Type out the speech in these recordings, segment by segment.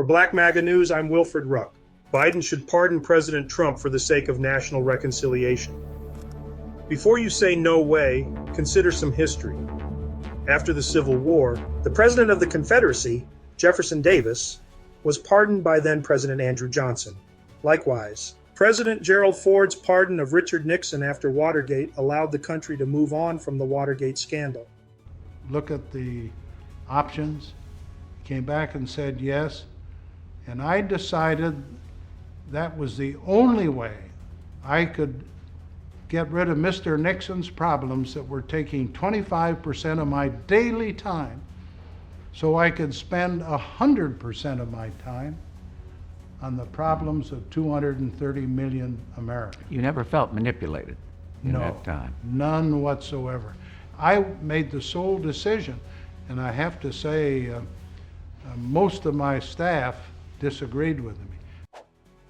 For Black MAGA News, I'm Wilfred Ruck. Biden should pardon President Trump for the sake of national reconciliation. Before you say no way, consider some history. After the Civil War, the President of the Confederacy, Jefferson Davis, was pardoned by then-President Andrew Johnson. Likewise, President Gerald Ford's pardon of Richard Nixon after Watergate allowed the country to move on from the Watergate scandal. Look at the options, came back and said yes, and I decided that was the only way I could get rid of Mr. Nixon's problems that were taking 25% of my daily time, so I could spend 100% of my time on the problems of 230 million Americans. You never felt manipulated in that time? None whatsoever. I made the sole decision, and I have to say most of my staff disagreed with me.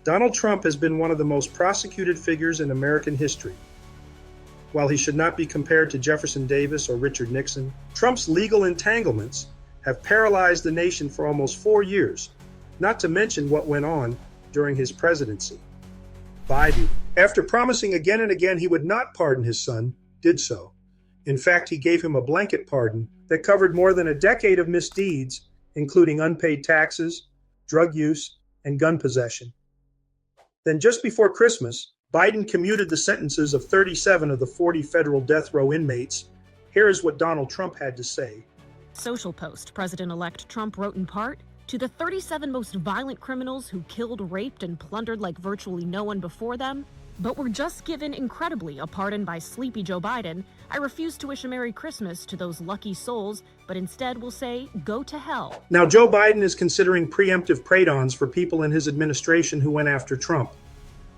Donald Trump has been one of the most prosecuted figures in American history. While he should not be compared to Jefferson Davis or Richard Nixon, Trump's legal entanglements have paralyzed the nation for almost 4 years, not to mention what went on during his presidency. Biden, after promising again and again he would not pardon his son, did so. In fact, he gave him a blanket pardon that covered more than a decade of misdeeds, including unpaid taxes, drug use, and gun possession. Then just before Christmas, Biden commuted the sentences of 37 of the 40 federal death row inmates. Here is what Donald Trump had to say. Social post President-elect Trump wrote in part, "To the 37 most violent criminals who killed, raped, and plundered like virtually no one before them, but were just given, incredibly, a pardon by sleepy Joe Biden, I refuse to wish a Merry Christmas to those lucky souls, but instead will say, go to hell." Now, Joe Biden is considering preemptive pardons for people in his administration who went after Trump,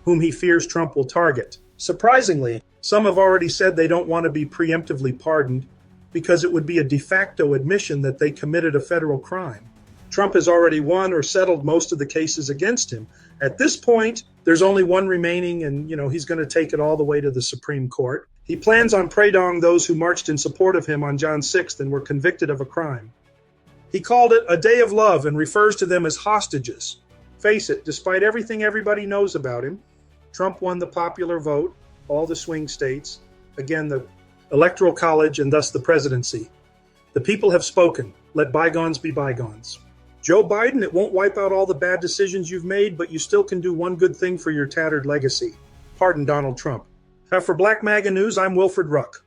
whom he fears Trump will target. Surprisingly, some have already said they don't want to be preemptively pardoned because it would be a de facto admission that they committed a federal crime. Trump has already won or settled most of the cases against him. At this point, there's only one remaining, and he's going to take it all the way to the Supreme Court. He plans on pardoning those who marched in support of him on John 6th and were convicted of a crime. He called it a day of love and refers to them as hostages. Face it, despite everything everybody knows about him, Trump won the popular vote, all the swing states, again, the Electoral College, and thus the presidency. The people have spoken. Let bygones be bygones. Joe Biden, it won't wipe out all the bad decisions you've made, but you still can do one good thing for your tattered legacy. Pardon Donald Trump. For Black MAGA News, I'm Wilfred Ruck.